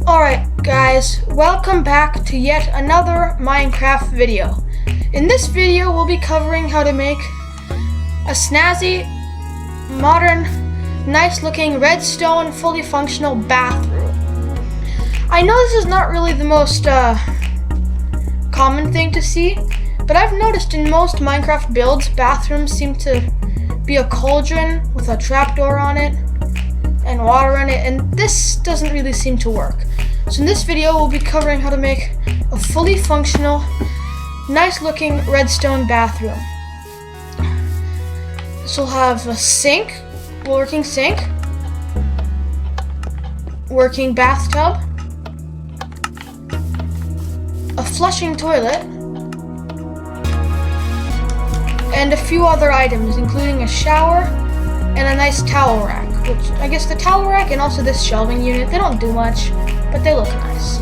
Alright guys, welcome back to yet another Minecraft video. In this video we'll be covering how to make a snazzy, modern, nice looking redstone fully functional bathroom. I know this is not really the most common thing to see, but I've noticed in most Minecraft builds bathrooms seem to be a cauldron with a trapdoor on it and water in it, and this doesn't really seem to work. So in this video we'll be covering how to make a fully functional, nice looking redstone bathroom. This will have a sink, working bathtub, a flushing toilet, and a few other items including a shower and a nice towel rack, which I guess the towel rack and also this shelving unit, they don't do much, but they look nice.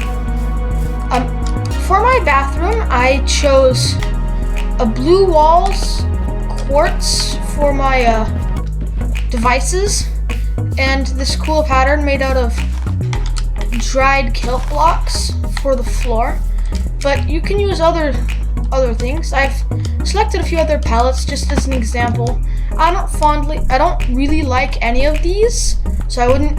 For my bathroom, I chose a blue walls, quartz for my devices, and this cool pattern made out of dried kelp blocks for the floor. But you can use other things. I've selected a few other palettes just as an example. I don't really like any of these, so I wouldn't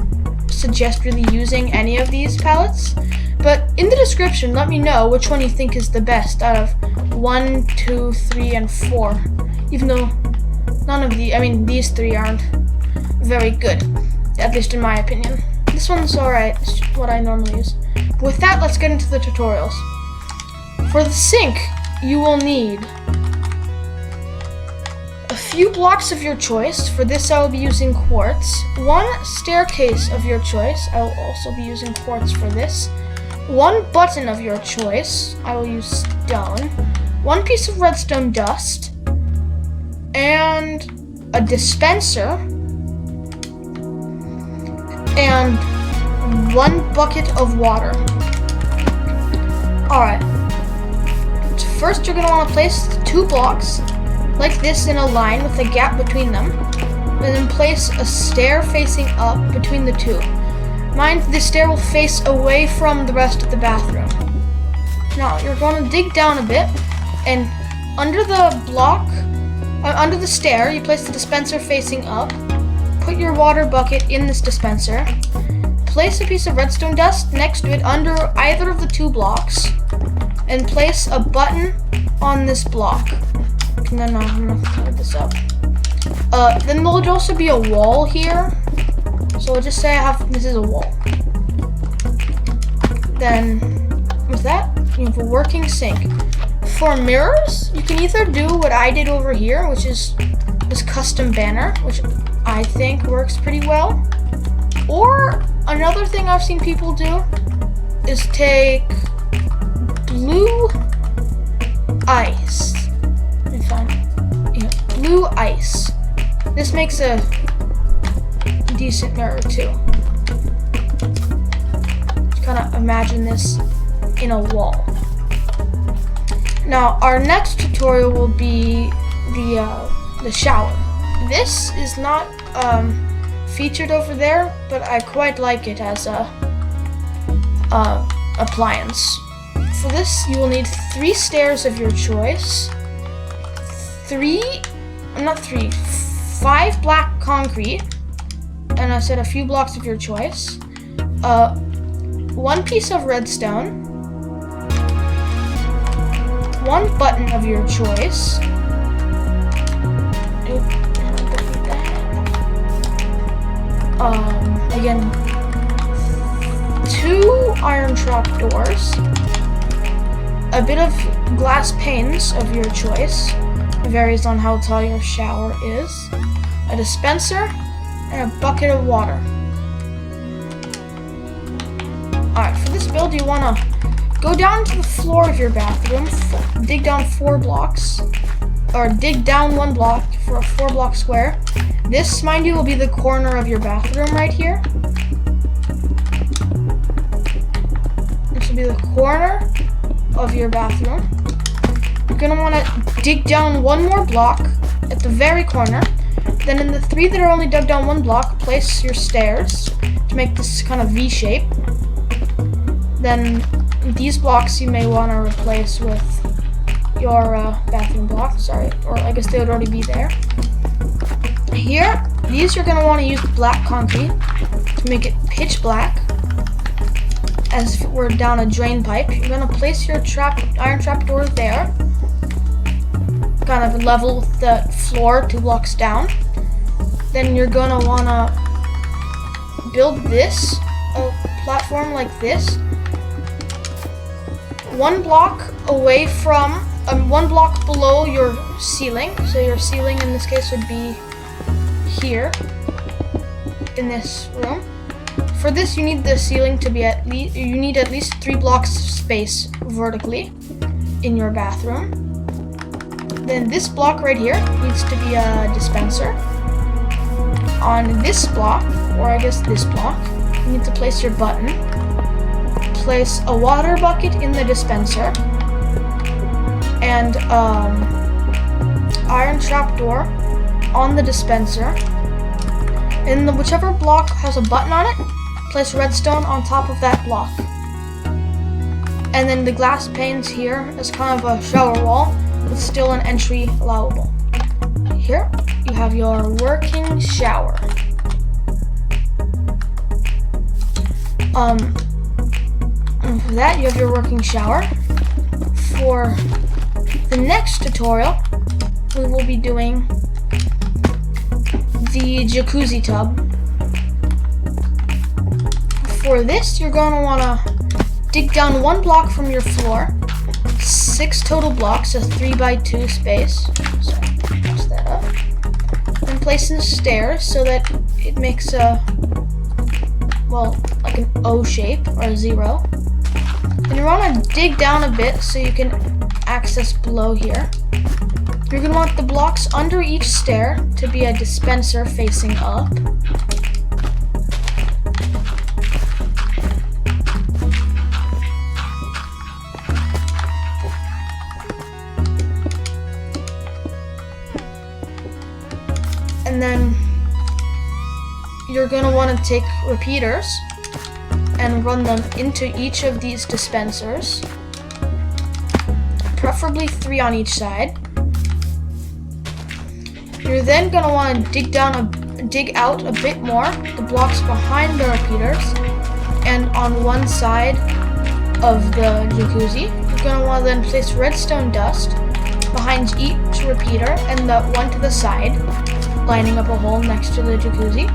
suggest really using any of these palettes. But in the description, let me know which one you think is the best out of 1, 2, 3, and 4. Even though these three aren't very good, at least in my opinion. This one's alright, it's just what I normally use. But with that, let's get into the tutorials. For the sink, you will need a few blocks of your choice. For this, I will be using quartz. One staircase of your choice. I will also be using quartz for this. One button of your choice. I will use stone. One piece of redstone dust. And a dispenser. And one bucket of water. Alright. So first, you're going to want to place 2 blocks like this in a line with a gap between them, and then place a stair facing up between the two. Mind, this stair will face away from the rest of the bathroom. Now you're going to dig down a bit, and under the stair you place the dispenser facing up. Put your water bucket in this dispenser. Place a piece of redstone dust next to it under either of the 2 blocks, and place a button on this block. And then I'm gonna cover this up. Then there'll also be a wall here. So I'll just say this is a wall. Then with that, you have a working sink. For mirrors, you can either do what I did over here, which is this custom banner, which I think works pretty well. Or another thing I've seen people do is take blue ice. Blue ice. This makes a decent mirror too. Just kind of imagine this in a wall. Now our next tutorial will be the shower. This is not featured over there, but I quite like it as a appliance. For this, you will need 3 stairs of your choice. 5 black concrete, and I said a few blocks of your choice. 1 piece of redstone. 1 button of your choice. Again, 2 iron trapdoors. A bit of glass panes of your choice. It varies on how tall your shower is. A dispenser and a bucket of water. Alright, for this build you want to go down to the floor of your bathroom, dig down 4 blocks, or dig down 1 block for a 4-block square. This, mind you, will be the corner of your bathroom right here. This will be the corner of your bathroom. You're going to want to dig down 1 more block at the very corner. Then in the 3 that are only dug down 1 block, place your stairs to make this kind of V shape. then these blocks you may want to replace with your bathroom blocks. Sorry, or I guess they would already be there. Here, these you're going to want to use black concrete to make it pitch black, as if it were down a drain pipe. You're going to place your iron trapdoor there, kind of level with the floor 2 blocks down. Then you're going to want to build this, a platform like this, 1 block away from, 1 block below your ceiling. So your ceiling in this case would be here in this room. For this, you need the ceiling to be at least 3 blocks of space vertically in your bathroom. Then this block right here needs to be a dispenser. On this block, or I guess this block, you need to place your button. Place a water bucket in the dispenser and iron trapdoor on the dispenser. And whichever block has a button on it, place redstone on top of that block. And then the glass panes here is kind of a shower wall with still an entry allowable. Here you have your working shower. And for that, you have your working shower. For the next tutorial, we will be doing the jacuzzi tub. For this, you're going to want to dig down 1 block from your floor, 6 total blocks, a 3x2 space. So, mess that up. And place in stairs so that it makes a, well, like an O shape or a 0. And you want to dig down a bit so you can access below here. You're going to want the blocks under each stair to be a dispenser facing up. And then you're going to want to take repeaters and run them into each of these dispensers, preferably 3 on each side. You're then going to want to dig out a bit more the blocks behind the repeaters and on one side of the jacuzzi. You're going to want to then place redstone dust behind each repeater and the one to the side, lining up a hole next to the jacuzzi.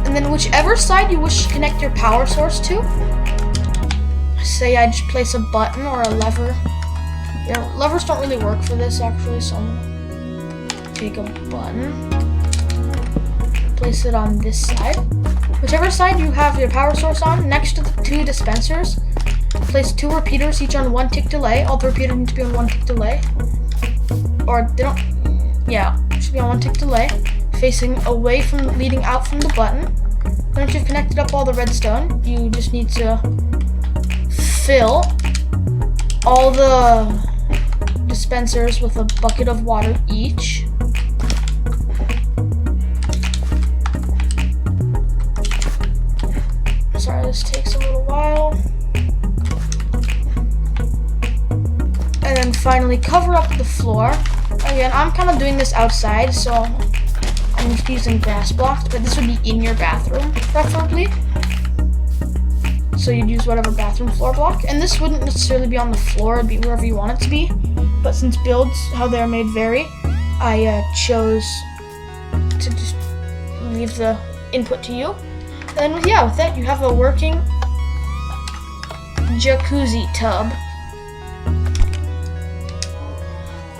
And then whichever side you wish to connect your power source to, say I just place a button or a lever. Yeah, levers don't really work for this actually, so I'm gonna take a button, place it on this side. Whichever side you have your power source on, next to the 2 dispensers, place 2 repeaters, each on 1 tick delay. All the repeaters need to be on 1 tick delay. Or they don't, yeah, it should be on 1 tick delay, facing away from, leading out from the button. Once you've connected up all the redstone, you just need to fill all the dispensers with a bucket of water each. Sorry, this takes a little while. And then finally cover up the floor. Again, I'm kind of doing this outside, so I'm just using grass blocks, but this would be in your bathroom, preferably. So you'd use whatever bathroom floor block. And this wouldn't necessarily be on the floor, it'd be wherever you want it to be. But since builds, how they're made vary, I chose to just leave the input to you. And yeah, with that, you have a working jacuzzi tub.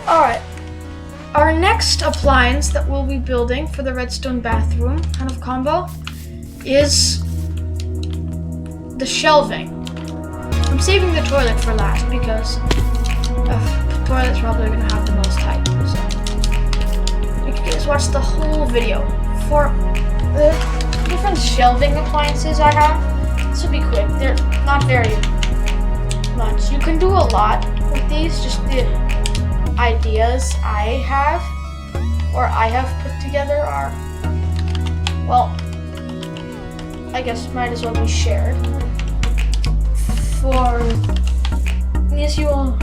Alright. Our next appliance that we'll be building for the redstone bathroom kind of combo is the shelving. I'm saving the toilet for last because the toilet's probably going to have the most height. So you can just watch the whole video. For the different shelving appliances I have, this will be quick. They're not very much. You can do a lot with these, just the ideas I have put together are, well, I guess might as well be shared. for these you will,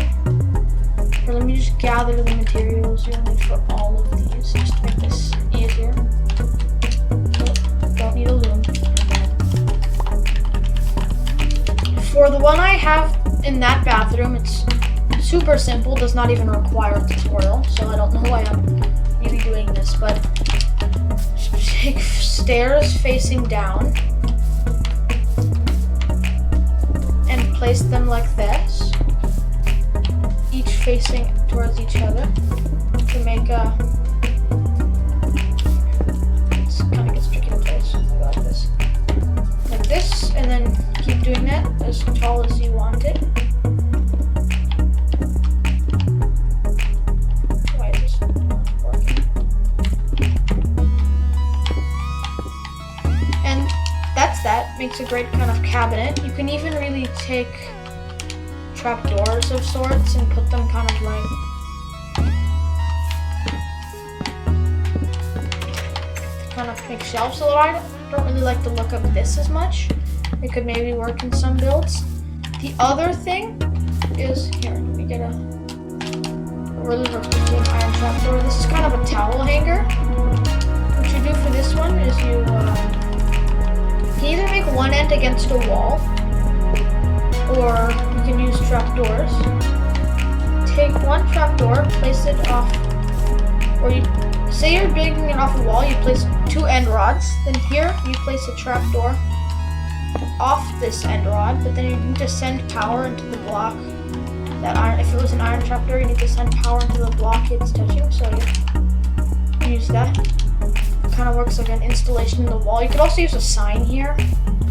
or let me just gather the materials you'll need for all of these, just to make this easier. Don't need a loom. For the one I have in that bathroom, it's super simple, does not even require a tutorial, so I don't know why I'm really doing this, but just take stairs facing down and place them like this, each facing towards each other to make a, it kind of gets tricky to place, like this, and then keep doing that as tall as you want it. Why is this not working? And that's that. Makes a great kind of cabinet. You can even really take trapdoors of sorts and put them kind of like kind of make shelves a little. I don't really like the look of this as much. It could maybe work in some builds. The other thing is, here, let me get a really representative iron trapdoor. This is kind of a towel hanger. What you do for this one is you can either make one end against a wall, or you can use trapdoors. Take one trapdoor, place it off, or you say you're digging it off a wall, you place 2 end rods. Then here you place a trapdoor off this end rod, but then you need to send power into the block. That iron, if it was an iron trapdoor, you need to send power into the block it's touching. So you use that. It kind of works like an installation in the wall. You could also use a sign here,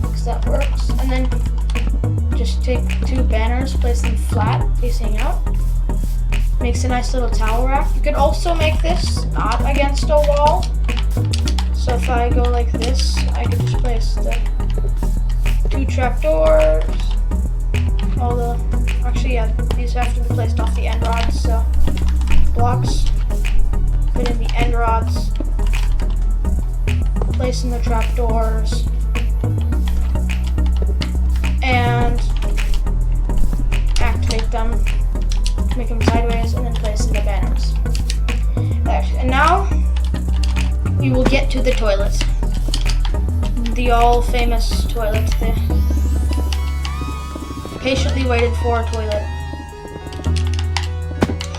because that works. And then just take 2 banners, place them flat, facing out. Makes a nice little towel rack. You could also make this not against a wall. So if I go like this, I could just place the 2 trapdoors. Actually, yeah, these have to be placed off the end rods. So blocks, put in the end rods, place in the trapdoors, and activate them, make them sideways, and then place in the banners. And now we will get to the toilet. The all-famous toilet. The patiently waited for toilet.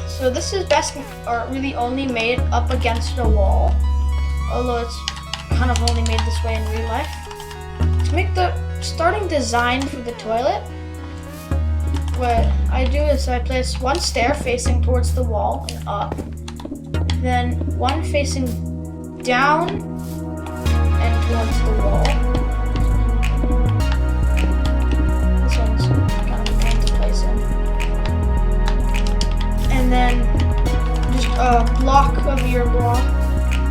So this is best, or really only made up against a wall, although it's kind of only made this way in real life. To make the starting design for the toilet, what I do is I place one stair facing towards the wall and up, then one facing down and towards the wall. This one's kind of a pain to place in. And then just a block of your block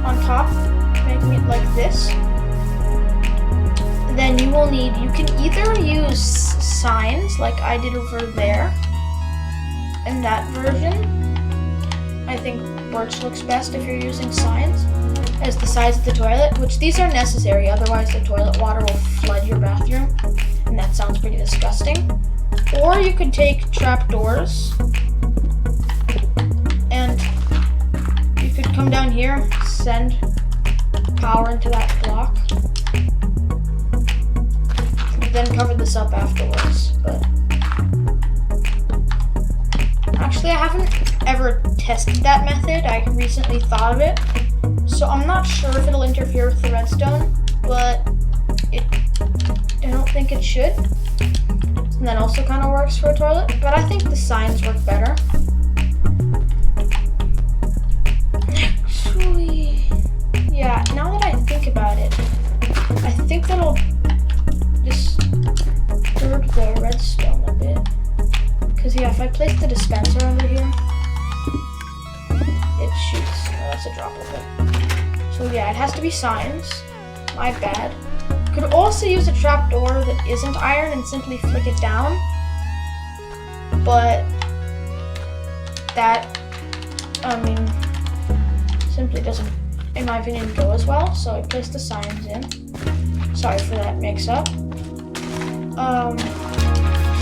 on top, making it like this. Then you will need, you can either use signs like I did over there. In that version, I think birch looks best if you're using signs as the size of the toilet, which these are necessary, otherwise the toilet water will flood your bathroom, and that sounds pretty disgusting. Or you could take trapdoors, and you could come down here, send power into that block, then cover this up afterwards. But actually, I haven't ever tested that method. I recently thought of it, so I'm not sure if it'll interfere with the redstone, but I don't think it should. And that also kind of works for a toilet, but I think the signs work better. Actually, yeah, now that I think about it, I think that'll disturb the redstone a bit. Because yeah, if I place the dispenser over here, it shoots. Oh, that's a drop of it. So yeah, it has to be signs. My bad. Could also use a trapdoor that isn't iron and simply flick it down. But that, I mean, simply doesn't, in my opinion, go as well. So I placed the signs in. Sorry for that mix-up.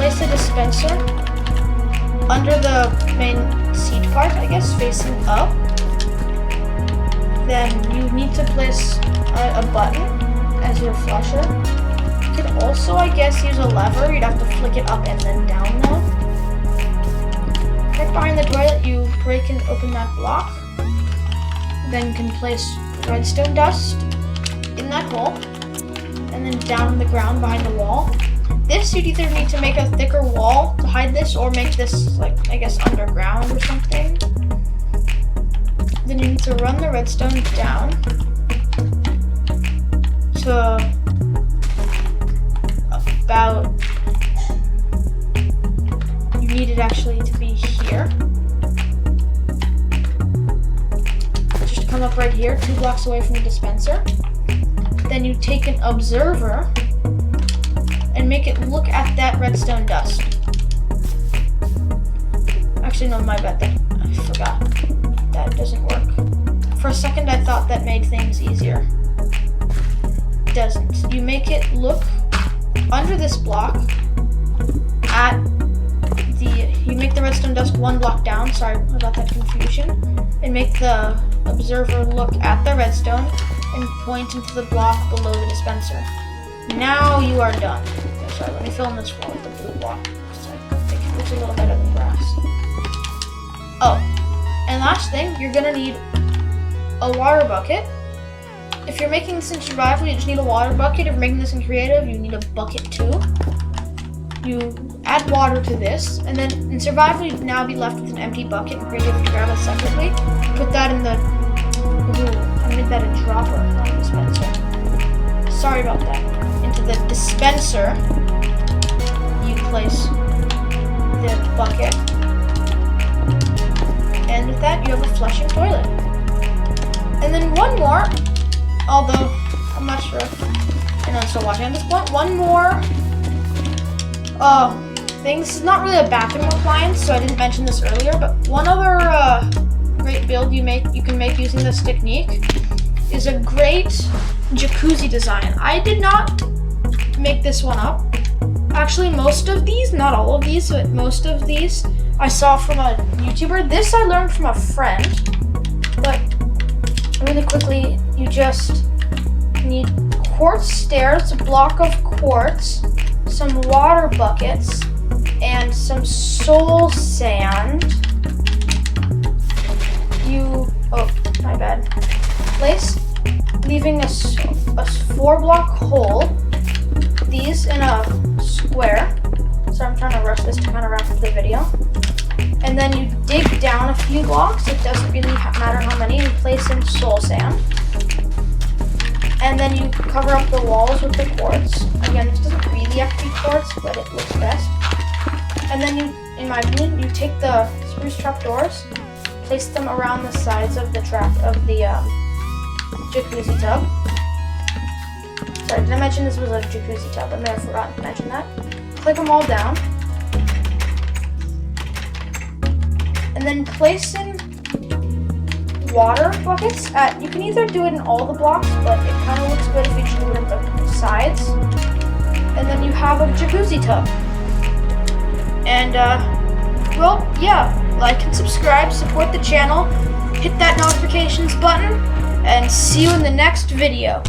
place a dispenser under the main seed part, I guess, facing up. Then you need to place a button as your flusher. You could also, I guess, use a lever. You'd have to flick it up and then down though. Right behind the toilet, you break and open that block. Then you can place redstone dust in that hole, and then down on the ground behind the wall. This, you'd either need to make a thicker wall to hide this, or make this, like, I guess, underground or something. Then you need to run the redstone down to about, you need it actually to be here. Just come up right here, 2 blocks away from the dispenser. Then you take an observer and make it look at that redstone dust. Actually, no, my bad, I forgot. That doesn't work. For a second, I thought that made things easier. It doesn't. You make it look under this block at you make the redstone dust 1 block down, sorry about that confusion, and make the observer look at the redstone and point into the block below the dispenser. Now you are done. Oh, sorry, let me fill in this wall with the blue block, so I think it looks a little better than grass. Oh, and last thing, you're gonna need a water bucket. If you're making this in survival, you just need a water bucket. If you're making this in creative, you need a bucket too. You add water to this, and then in survival, you'd now be left with an empty bucket. In creative, you grab it separately. Put that in the, ooh, I made that a dropper, not a dispenser. Sorry about that. Into the dispenser, you place the bucket. And with that, you have a flushing toilet. And then one more, although I'm not sure if anyone's still watching at this point, one more thing. This is not really a bathroom appliance, so I didn't mention this earlier, but one other great build you can make using this technique is a great jacuzzi design. I did not make this one up. Actually, most of these, not all of these, but most of these I saw from a YouTuber. This I learned from a friend, but really quickly, you just need quartz stairs, a block of quartz, some water buckets, and some soul sand. Oh, my bad. Place, leaving a 4-block hole, these in a square. So I'm trying to rush this to kind of wrap up the video. And then you dig down a few blocks. It doesn't really matter how many. You place in soul sand. And then you cover up the walls with the quartz. Again, this doesn't really have to be quartz, but it looks best. And then you, in my opinion, you take the spruce trapdoors, place them around the sides of the jacuzzi tub. Sorry, did I mention this was a jacuzzi tub? I may have forgotten to mention that. Click them all down. And then place in water buckets. You can either do it in all the blocks, but it kind of looks good if you just do it at the sides. And then you have a jacuzzi tub. And, well, yeah, like and subscribe, support the channel, hit that notifications button, and see you in the next video.